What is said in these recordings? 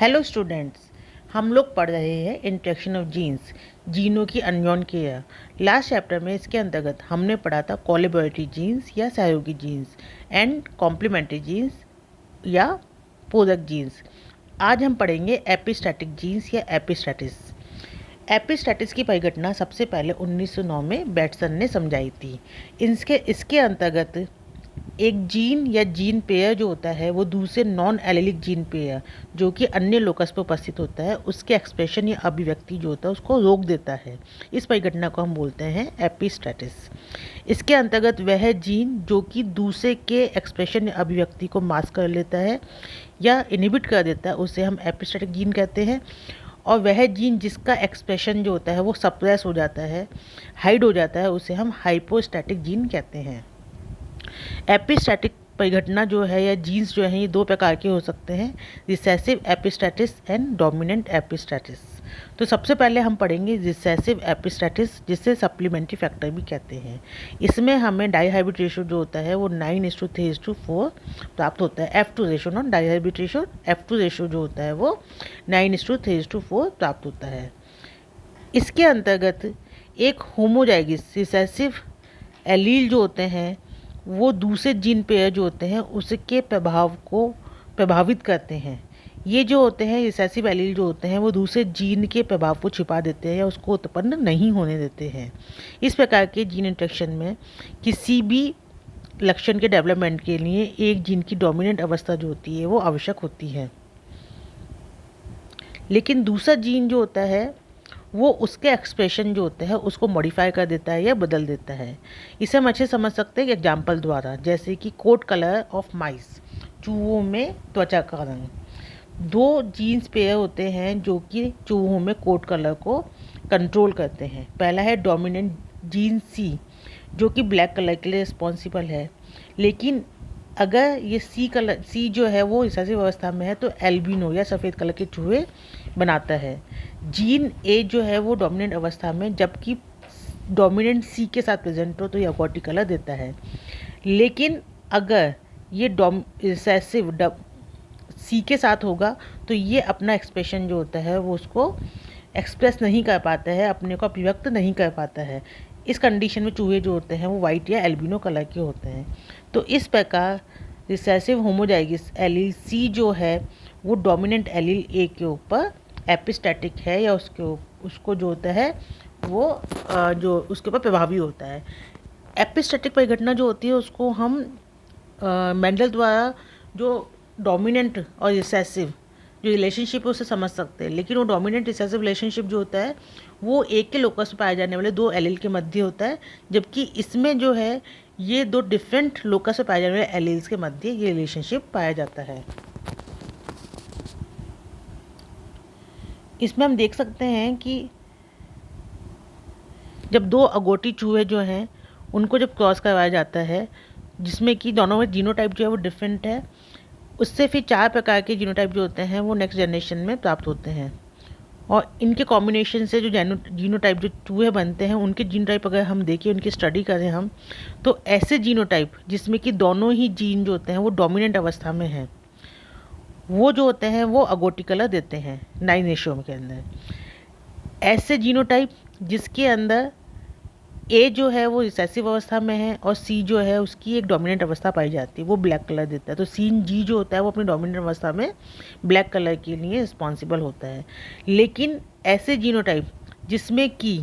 Hello students, हम लोग पढ़ रहे हैं इंट्रैक्शन ऑफ जीन्स, जीनों की अन्योन क्रिया। लास्ट चैप्टर में इसके अंतर्गत हमने पढ़ा था कोलैबोरेटरी जीन्स या सहयोगी जीन्स एंड कॉम्प्लीमेंट्री जीन्स या पूरक जीन्स। आज हम पढ़ेंगे एपिस्टैटिक जीन्स या एपिस्टैटिस। एपिस्टैटिस की परिघटना सबसे पहले 1909 में बैटसन ने समझाई थी। इसके अंतर्गत एक जीन या जीन पेयर जो होता है वो दूसरे नॉन एलेलिक जीन पेयर जो कि अन्य लोकस पर उपस्थित होता है उसके एक्सप्रेशन या अभिव्यक्ति जो होता है उसको रोक देता है। इस परिघटना को हम बोलते हैं एपिस्टैटिस। इसके अंतर्गत वह जीन जो कि दूसरे के एक्सप्रेशन या अभिव्यक्ति को मास्क कर लेता है या इनहिबिट कर देता है उसे हम एपिस्टैटिक जीन कहते हैं। और वह जीन जिसका एक्सप्रेशन जो होता है वो सप्रेस हो जाता है, हाइड हो जाता है, उसे हम हाइपोस्टैटिक जीन कहते हैं। एपिस्टैटिक परिघटना जो है या जीन्स जो है ये दो प्रकार के हो सकते हैं, रिसेसिव एपिस्टैटिस एंड डोमिनेंट एपिस्टैटिस। तो सबसे पहले हम पढ़ेंगे रिसेसिव एपिस्टैटिस जिसे सप्लीमेंट्री फैक्टर भी कहते हैं। इसमें हमें डाईहाइब्रिड रेशो जो होता है वो 9:3:4 प्राप्त होता है। F2 ratio not dihybrid ratio, F2 ratio जो होता है वो 9:3:4 प्राप्त होता है। इसके अंतर्गत एक होमोजाइगस रिसेसिव एलील जो होते हैं वो दूसरे जीन पेयर जो होते हैं उसके प्रभाव को प्रभावित करते हैं। ये जो होते हैं रिसेसिव एलील जो होते हैं वो दूसरे जीन के प्रभाव को छिपा देते हैं या उसको उत्पन्न नहीं होने देते हैं। इस प्रकार के जीन इंट्रैक्शन में किसी भी लक्षण के डेवलपमेंट के लिए एक जीन की डोमिनेंट अवस्था जो होती है वो आवश्यक होती है, लेकिन दूसरा जीन जो होता है वो उसके एक्सप्रेशन जो होते हैं उसको मॉडिफाई कर देता है या बदल देता है। इसे हम अच्छे समझ सकते हैं एग्जाम्पल द्वारा, जैसे कि कोट कलर ऑफ माइस, चूहों में त्वचा का रंग। दो जीन्स पेयर होते हैं जो कि चूहों में कोट कलर को कंट्रोल करते हैं। पहला है डोमिनेंट जीन सी जो कि ब्लैक कलर के लिए रिस्पॉन्सिबल है, लेकिन अगर ये सी जो है वो रिसेसिव अवस्था में है तो एल्बिनो या सफ़ेद कलर के चूहे बनाता है। जीन ए जो है वो डोमिनेंट अवस्था में जबकि डोमिनेंट सी के साथ प्रेजेंट हो तो ये अकॉर्डी कलर देता है, लेकिन अगर ये रिसेसिव सी के साथ होगा तो ये अपना एक्सप्रेशन जो होता है वो उसको एक्सप्रेस नहीं कर पाता है, अपने को अभिव्यक्त नहीं कर पाता है। इस कंडीशन में चूहे जो होते हैं वो वाइट या एल्बिनो कलर के होते हैं। तो इस प्रकार रिसेसिव होमोजाइगस एलील सी जो है वो डोमिनेंट एलील ए के ऊपर एपिस्टैटिक है या उसको जो होता है वो जो उसके ऊपर प्रभावी होता है। एपिस्टैटिक परिघटना जो होती है उसको हम मेंडल द्वारा जो डोमिनेंट और रिसेसिव जो रिलेशनशिप है उसे समझ सकते हैं, लेकिन वो डोमिनेंट रिसेसिव रिलेशनशिप जो होता है वो एक के लोकस में पाए जाने वाले दो एलील के मध्य होता है, जबकि इसमें जो है ये दो डिफरेंट लोकस में पाए जाने वाले एलील्स के मध्य ये रिलेशनशिप पाया जाता है। इसमें हम देख सकते हैं कि जब दो अगोटी चूहे जो हैं उनको जब क्रॉस करवाया जाता है जिसमें कि दोनों में जीनोटाइप जो है वो डिफरेंट है, उससे फिर 4 प्रकार के जीनोटाइप जो होते हैं वो नेक्स्ट जनरेशन में प्राप्त होते हैं। और इनके कॉम्बिनेशन से जो जीनोटाइप जो चूहे बनते हैं उनके जीनोटाइप अगर हम देखें, उनकी स्टडी करें हम, तो ऐसे जीनोटाइप जिसमें कि दोनों ही जीन जो होते हैं वो डोमिनेंट अवस्था में हैं वो जो होते हैं वो अगोटी कलर देते हैं 9 रेशियो के अंदर। ऐसे जीनोटाइप जिसके अंदर ए जो है वो रिसेसिव अवस्था में है और सी जो है उसकी एक डोमिनेंट अवस्था पाई जाती है वो ब्लैक कलर देता है। तो सीन जी जो होता है वो अपनी डोमिनेंट अवस्था में ब्लैक कलर के लिए रिस्पॉन्सिबल होता है। लेकिन ऐसे जीनोटाइप जिसमें कि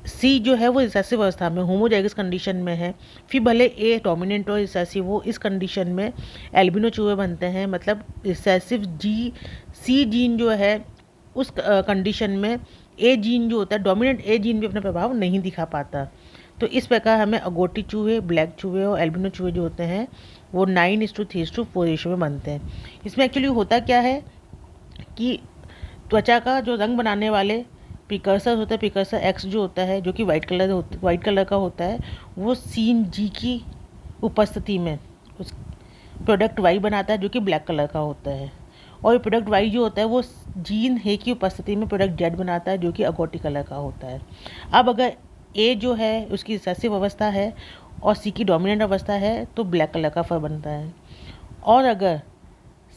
सी जो है वो रिसेसिव अवस्था में होमोजाइगस कंडीशन में है, फिर भले ए डोमिनेंट और रिसेसिव हो, इस कंडीशन में एल्बिनो चूहे बनते हैं। मतलब रिसेसिव सी जीन जो है उस कंडीशन में ए जीन जो होता है डोमिनेंट ए जीन भी अपना प्रभाव नहीं दिखा पाता। तो इस प्रकार हमें अगोटी चूहे, ब्लैक चूहे और एल्बिनो चूहे जो होते हैं वो 9:3:4 रेशो में बनते हैं। इसमें एक्चुअली होता क्या है कि त्वचा का जो रंग बनाने वाले प्रिकर्सर होता है, प्रिकर्सर एक्स जो होता है जो कि वाइट कलर का होता है, वो सीन जी की उपस्थिति में उस प्रोडक्ट वाई बनाता है जो कि ब्लैक कलर का होता है। और प्रोडक्ट वाई जो होता है वो जीन है की उपस्थिति में प्रोडक्ट जेड बनाता है जो कि अगोटी कलर का होता है। अब अगर ए जो है उसकी रिसेसिव अवस्था है और सी की डोमिनेंट अवस्था है तो ब्लैक कलर का फर बनता है, और अगर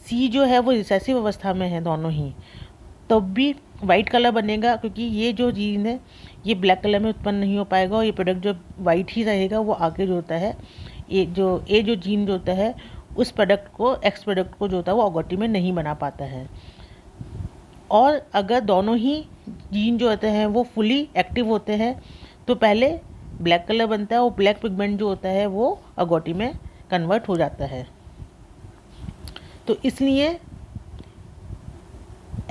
सी जो है वो रिसेसिव अवस्था में है दोनों ही, तब भी वाइट कलर बनेगा, क्योंकि ये जो जीन है ये ब्लैक कलर में उत्पन्न नहीं हो पाएगा और ये प्रोडक्ट जो वाइट ही रहेगा वो आगे जो होता है ये जो जीन जो होता है उस प्रोडक्ट को एक्स प्रोडक्ट को जो होता है वो अगोटी में नहीं बना पाता है। और अगर दोनों ही जीन जो होते हैं वो फुली एक्टिव होते हैं तो पहले ब्लैक कलर बनता है और ब्लैक पिगमेंट जो होता है वो अगोटी में कन्वर्ट हो जाता है। तो इसलिए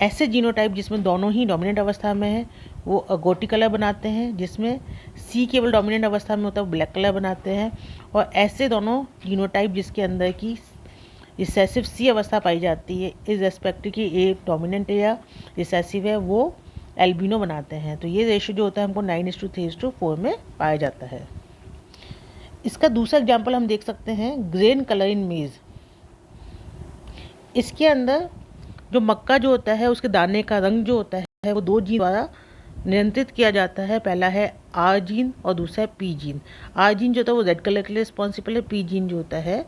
ऐसे जीनोटाइप जिसमें दोनों ही डोमिनेंट अवस्था में है वो अगोटी कलर बनाते हैं, जिसमें सी केवल डोमिनेंट अवस्था में होता है वो ब्लैक कलर बनाते हैं। और ऐसे दोनों जीनोटाइप जिसके अंदर की रिसेसिव सी अवस्था पाई जाती है इस रेस्पेक्ट की ए डोमिनेंट या रिसेसिव है वो एल्बिनो बनाते हैं। तो ये रेशो जो होता है हमको 9:3:4 में पाया जाता है। इसका दूसरा एग्जाम्पल हम देख सकते हैं ग्रेन कलर इन मेज़। इसके अंदर जो मक्का जो होता है उसके दाने का रंग जो होता है वो दो जीन द्वारा नियंत्रित किया जाता है। पहला है आर जीन और दूसरा है पी जीन। आर जीन जो होता है वो रेड कलर के लिए रिस्पॉन्सिबल है, पी जीन जो होता है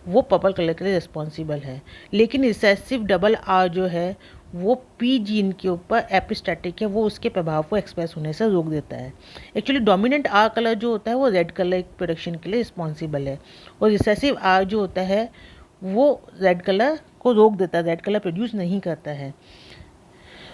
वो पर्पल कलर के लिए रिस्पॉन्सिबल है। लेकिन रिसेसिव डबल आर जो है वो पी जीन के ऊपर एपिस्टैटिक है, वो उसके प्रभाव को एक्सप्रेस होने से रोक देता है। एक्चुअली डोमिनेंट आर कलर जो होता है वो रेड कलर प्रोडक्शन के लिए रिस्पॉन्सिबल है और रिसेसिव आर जो होता है वो रेड कलर को रोक देता है, रेड कलर प्रोड्यूस नहीं करता है।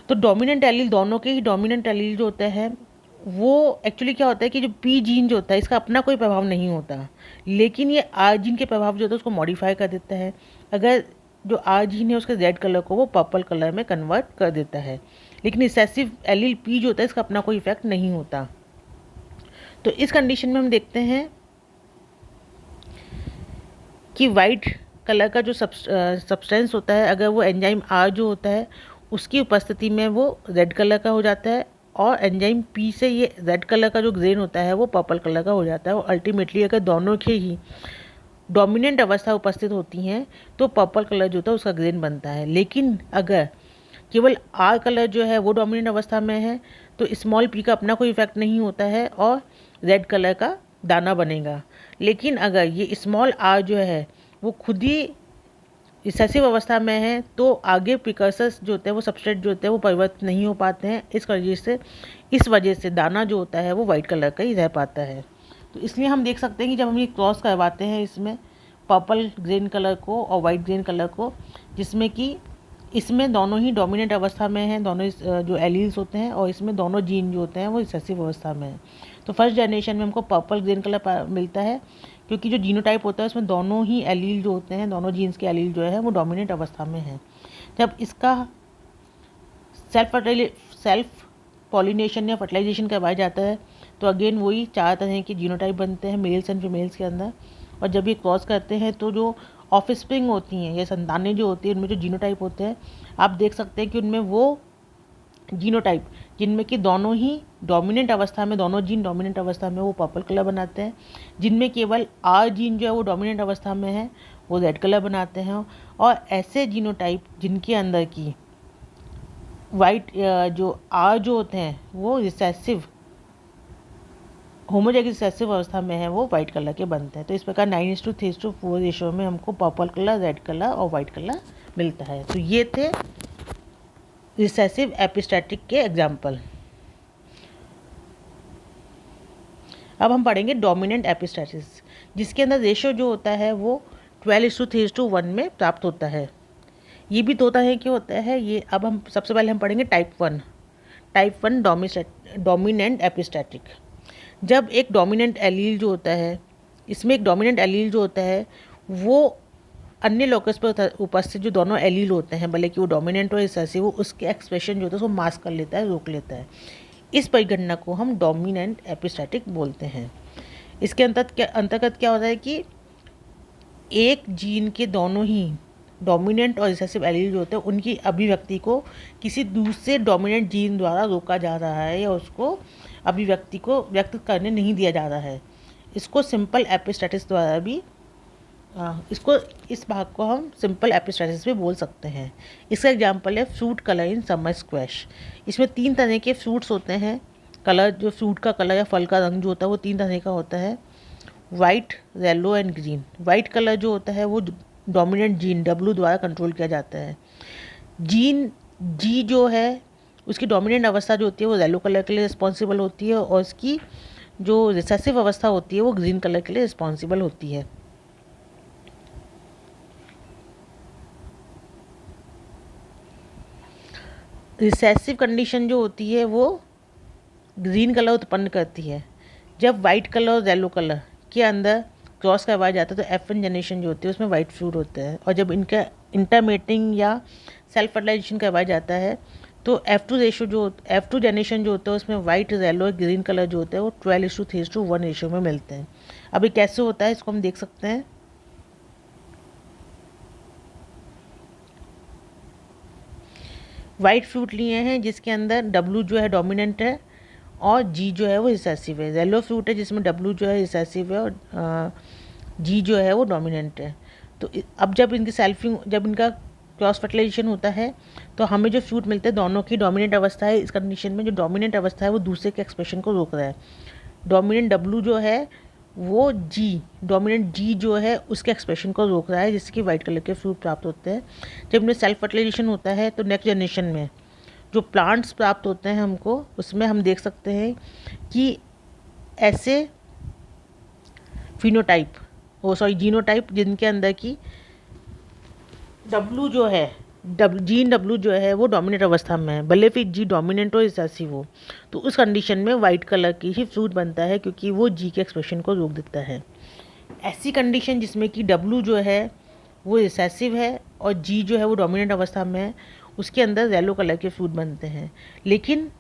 तो डोमिनेंट एलील दोनों के ही डोमिनेंट एलील जो होते हैं वो एक्चुअली क्या होता है कि जो पी जीन जो होता है इसका अपना कोई प्रभाव नहीं होता, लेकिन ये आर जीन के प्रभाव जो होता है उसको मॉडिफाई कर देता है। अगर जो आर जीन है उसके रेड कलर को वो पर्पल कलर में कन्वर्ट कर देता है, लेकिन रिसेसिव एलील पी जो होता है इसका अपना कोई इफेक्ट नहीं होता। तो इस कंडीशन में हम देखते हैं कि वाइट कलर का जो सब्सटेंस होता है अगर वो एंजाइम आर जो होता है उसकी उपस्थिति में वो रेड कलर का हो जाता है और एंजाइम पी से ये रेड कलर का जो ग्रेन होता है वो पर्पल कलर का हो जाता है। और अल्टीमेटली अगर दोनों के ही डोमिनेंट अवस्था उपस्थित होती हैं तो पर्पल कलर जो होता है उसका ग्रेन बनता है। लेकिन अगर केवल आर कलर जो है वो डोमिनेंट अवस्था में है तो स्मॉल पी का अपना कोई इफेक्ट नहीं होता है और रेड कलर का दाना बनेगा। लेकिन अगर ये स्मॉल आर जो है वो खुद ही रिसेसिव अवस्था में है तो आगे प्रिकर्सर्स जो होते हैं वो सबस्ट्रेट जो होते हैं वो परिवर्तित नहीं हो पाते हैं। इस वजह से दाना जो होता है वो वाइट कलर का ही रह पाता है। तो इसलिए हम देख सकते हैं कि जब हम ये क्रॉस करवाते हैं इसमें पर्पल ग्रीन कलर को और वाइट ग्रीन कलर को, जिसमें कि इसमें दोनों ही डोमिनेंट अवस्था में हैं दोनों जो एलील्स होते हैं और इसमें दोनों जीन जो होते हैं वो रिसेसिव अवस्था में हैं। तो फर्स्ट जनरेशन में हमको पर्पल ग्रीन कलर मिलता है क्योंकि जो जीनोटाइप होता है उसमें दोनों ही एलील जो होते हैं दोनों जीन्स के एलील जो है वो डोमिनेंट अवस्था में है। जब इसका सेल्फ पॉलिनेशन या फर्टिलाइजेशन करवाया जाता है तो अगेन वही 4 तरह के जीनोटाइप बनते हैं मेल्स एंड फीमेल्स के अंदर। और जब ये क्रॉस करते हैं तो जो ऑफस्प्रिंग होती हैं या संतानें जो होती हैं उनमें जो जीनोटाइप होते हैं आप देख सकते हैं कि उनमें वो जीनोटाइप जिनमें कि दोनों ही डोमिनेंट अवस्था में दोनों जीन डोमिनेंट अवस्था में वो पर्पल कलर बनाते हैं, जिनमें केवल आर जीन जो है वो डोमिनेंट अवस्था में है वो रेड कलर बनाते हैं। और ऐसे जीनोटाइप जिनके अंदर की वाइट जो आर जो होते हैं वो रिसेसिव होमोजाइगस रिसेसिव अवस्था में है वो वाइट कलर के बनते हैं। तो इस प्रकार 9:3:4 रेशो में हमको पर्पल कलर रेड कलर और वाइट कलर मिलता है। तो ये थे रिसेसिव एपिस्टैटिक के एग्जाम्पल। अब हम पढ़ेंगे डोमिनेंट एपिस्टैटिस जिसके अंदर रेशो जो होता है वो 12:3:1 में प्राप्त होता है। ये भी 2 तरह के होता है ये। अब हम सबसे पहले हम पढ़ेंगे टाइप 1 डोमिनेंट एपिस्टैटिक। जब एक डोमिनेंट एलील जो होता है इसमें एक डोमिनेंट एलील जो होता है वो अन्य लोकस पर उपस्थित जो दोनों एलील होते हैं भले कि वो डोमिनेंट और रिसेसिव वो उसके एक्सप्रेशन जो होता है उसको मास्क कर लेता है रोक लेता है। इस परिगणना को हम डोमिनेंट एपिस्टैटिक बोलते हैं। इसके अंतर्गत क्या होता है कि एक जीन के दोनों ही डोमिनेंट और रिसेसिव एलील जो होते हैं उनकी अभिव्यक्ति को किसी दूसरे डोमिनेंट जीन द्वारा रोका जा रहा है या उसको अभिव्यक्ति को व्यक्त करने नहीं दिया जा रहा है। इसको सिंपल एपिस्टैटिस द्वारा भी इस भाग को हम सिंपल एपिस्टैटिस भी बोल सकते हैं। इसका एग्जांपल है fruit colour in summer squash. इसमें 3 तरह के फ्रूट्स होते हैं। कलर जो फ्रूट का कलर या फल का रंग जो होता है वो 3 तरह का होता है, white, yellow and green. White colour जो होता है वो डोमिनेंट जीन W द्वारा कंट्रोल किया जाता है। जीन G जो है उसकी डोमिनेंट अवस्था जो होती है वो येलो कलर के लिए रिस्पॉन्सिबल होती है और उसकी जो रिसेसिव अवस्था होती है वो ग्रीन कलर के लिए रिस्पॉन्सिबल होती है। रिसेसिव कंडीशन जो होती है वो ग्रीन कलर उत्पन्न करती है। जब वाइट कलर और येलो कलर के अंदर क्रॉस करवाया जाता है तो F1 जनरेशन जो होती है उसमें वाइट फ्रूट होता है, और जब इनका इंटरमेटिंग या सेल्फ फर्टिलाइजेशन करवाया जाता है तो F2 जनरेशन जो होता है उसमें वाइट, येलो और ग्रीन कलर जो होता है वो 12:3:1 रेशियो में मिलते हैं। अब ये कैसे होता है इसको हम देख सकते हैं। वाइट फ्रूट लिए हैं जिसके अंदर W जो है डोमिनेंट है और G जो है वो रिसेसिव है। येलो फ्रूट है जिसमें W जो है रिसेसिव है और G जो है वो डोमिनेंट है। तो अब जब इनका क्रॉस फर्टिलाइजेशन होता है तो हमें जो फ्रूट मिलते हैं दोनों की डोमिनेंट अवस्था है। इस कंडीशन में जो डोमिनेंट अवस्था है वो दूसरे के एक्सप्रेशन को रोक रहा है। डोमिनेंट W जो है वो डोमिनेंट G जो है उसके एक्सप्रेशन को रोक रहा है, जिससे कि वाइट कलर के फ्रूट प्राप्त होते हैं। जब इनमें सेल्फ फर्टिलाइजेशन होता है तो नेक्स्ट जनरेशन में जो प्लांट्स प्राप्त होते हैं हमको, उसमें हम देख सकते हैं कि ऐसे जीनोटाइप जिनके अंदर की जीन W जो है वो डोमिनेंट अवस्था में है, भले फिर G डोमिनेंट हो रिसेसिव हो, तो उस कंडीशन में वाइट कलर की ही फ्रूट बनता है क्योंकि वो G के एक्सप्रेशन को रोक देता है। ऐसी कंडीशन जिसमें कि W जो है वो रिसेसिव है और G जो है वो डोमिनेंट अवस्था में है, उसके अंदर येलो कलर के फ्रूट बनते हैं। लेकिन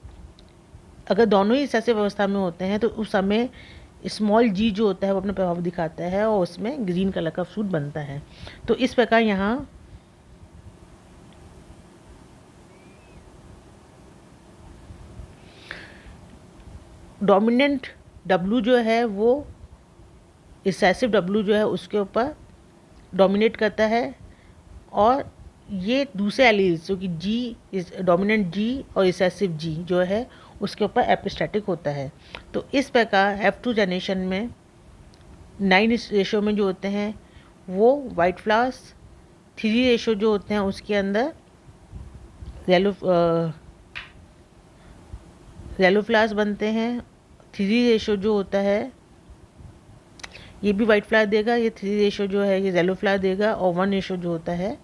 अगर दोनों ही रिसेसिव अवस्था में होते हैं तो उस समय स्मॉल G जो होता है वो अपना प्रभाव दिखाता है और उसमें ग्रीन कलर का फ्रूट बनता है। तो इस प्रकार यहाँ डोमिनेंट W जो है वो रिसेसिव W जो है उसके ऊपर डोमिनेट करता है और ये दूसरे एलील्स जो कि डोमिनेंट G और रिसेसिव G जो है उसके ऊपर एपिस्टैटिक होता है। तो इस प्रकार F2 जनरेशन में 9 रेशो में जो होते हैं वो वाइट फ्लावर्स, 3 रेशो जो होते हैं उसके अंदर येलो फ्लावर्स बनते हैं। 3 रेशो जो होता है ये भी वाइट फ्लावर देगा, ये 3 रेशो जो है ये येलो फ्लावर देगा, और 1 रेशो जो होता है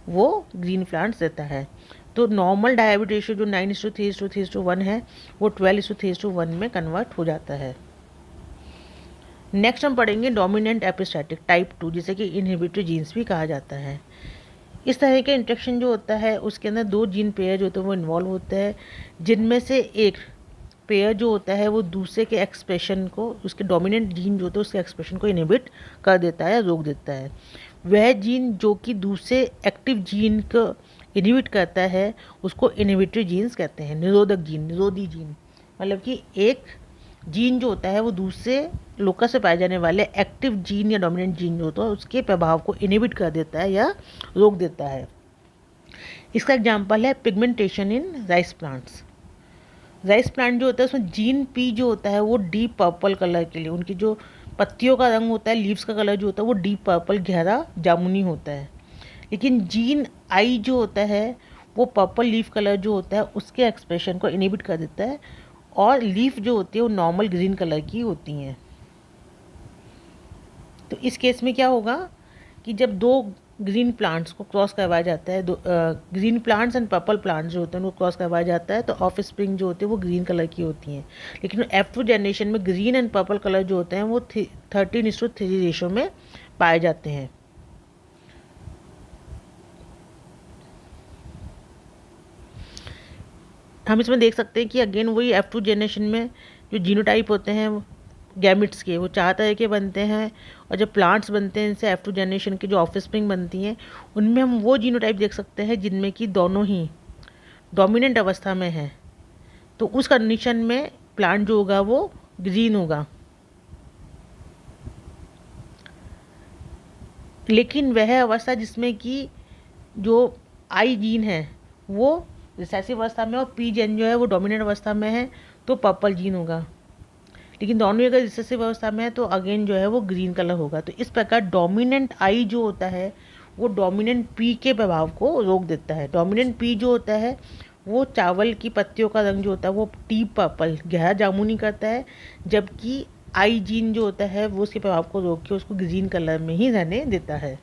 वो ग्रीन प्लांट्स देता है। तो नॉर्मल डायबिट रेशियो जो 9:3:3:1 है वो 12:3:1 में कन्वर्ट हो जाता है। नेक्स्ट हम पढ़ेंगे डोमिनेंट एपिस्टैटिक टाइप 2, जिसे कि इनहिबिटरी जीन्स भी कहा जाता है। इस तरह के इंट्रैक्शन जो होता है उसके अंदर 2 जीन पेयर जो होते हैं वो इन्वॉल्व होते हैं, जिनमें से एक पेयर जो होता है वो दूसरे के एक्सप्रेशन को, उसके डोमिनेंट जीन जो होता है उसके एक्सप्रेशन को इनहिबिट कर देता है या रोक देता है। वह जीन जो कि दूसरे एक्टिव जीन को इनहिबिट करता है उसको इनहिबिटरी जीन्स कहते हैं। निरोधी जीन मतलब कि एक जीन जो होता है वो दूसरे लोकस से पाए जाने वाले एक्टिव जीन या डोमिनेंट जीन जो होता है उसके प्रभाव को इनहिबिट कर देता है या रोक देता है। इसका एग्जाम्पल है pigmentation in rice plants. Rice plant जो होता है उसमें जीन P जो होता है वो डीप पर्पल कलर के लिए, उनकी जो पत्तियों का रंग होता है, लीव्स का कलर जो होता है वो डीप पर्पल गहरा जामुनी होता है। लेकिन जीन I जो होता है वो पर्पल लीफ कलर जो होता है उसके एक्सप्रेशन को इनहिबिट कर देता है, और लीफ जो होती है वो नॉर्मल ग्रीन कलर की होती हैं। तो इस केस में क्या होगा कि जब 2 ग्रीन प्लांट्स को क्रॉस करवाया जाता है, green plants and purple plants जो होते हैं उनको क्रॉस करवाया जाता है, तो ऑफ स्प्रिंग जो होती है वो ग्रीन कलर की होती हैं। लेकिन F2 जनरेशन में ग्रीन एंड पर्पल कलर जो होते हैं वो 13:3 रेशो में पाए जाते हैं। हम इसमें देख सकते हैं कि अगेन वही F2 जनरेशन में जो जीनोटाइप होते हैं गैमिट्स के वो 4 तरह के बनते हैं, और जब प्लांट्स बनते हैं इनसे F2 जनरेशन की जो ऑफस्प्रिंग बनती हैं उनमें हम वो जीनोटाइप देख सकते हैं जिनमें कि दोनों ही डोमिनेंट अवस्था में हैं। तो उस कंडीशन में प्लांट जो होगा वो ग्रीन होगा। लेकिन वह अवस्था जिसमें कि जो I जीन है वो रिसेसिव अवस्था में और P जीन जो है वो डोमिनेंट अवस्था में है तो पर्पल जीन होगा। लेकिन दोनों अगर रिसेसिव अवस्था में है तो अगेन जो है वो ग्रीन कलर होगा। तो इस प्रकार डोमिनेंट I जो होता है वो डोमिनेंट पी के प्रभाव को रोक देता है। डोमिनेंट पी जो होता है वो चावल की पत्तियों का रंग जो होता है वो डीप पर्पल गहरा जामुनी करता है, जबकि आई जीन जो होता है वो उसके प्रभाव को रोक के उसको ग्रीन कलर में ही रहने देता है।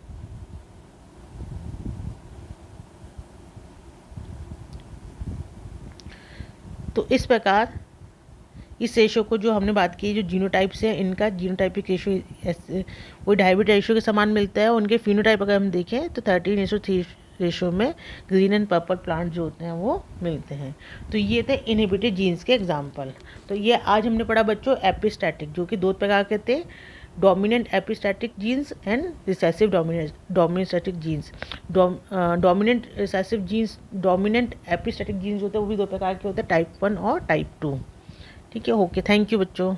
तो इस प्रकार इस रेशो को जो हमने बात की, जो जीनोटाइप्स है इनका जीनोटाइपिक रेशो वो डायबिट रेशो के समान मिलता है। उनके फिनोटाइप अगर हम देखें तो 13:3 रेशो में ग्रीन एंड पर्पल प्लांट जो होते हैं वो मिलते हैं। तो ये थे इनहिबिटेड जीन्स के एग्जाम्पल। तो ये आज हमने पढ़ा बच्चों एपिस्टैटिक, जो कि दो प्रकार के थे, dominant epistatic genes and recessive epistatic genes. Dominant recessive genes, dominant epistatic genes होते हैं वो भी दो प्रकार के होते हैं, टाइप 1 और टाइप 2। ठीक है, ओके, थैंक यू बच्चों।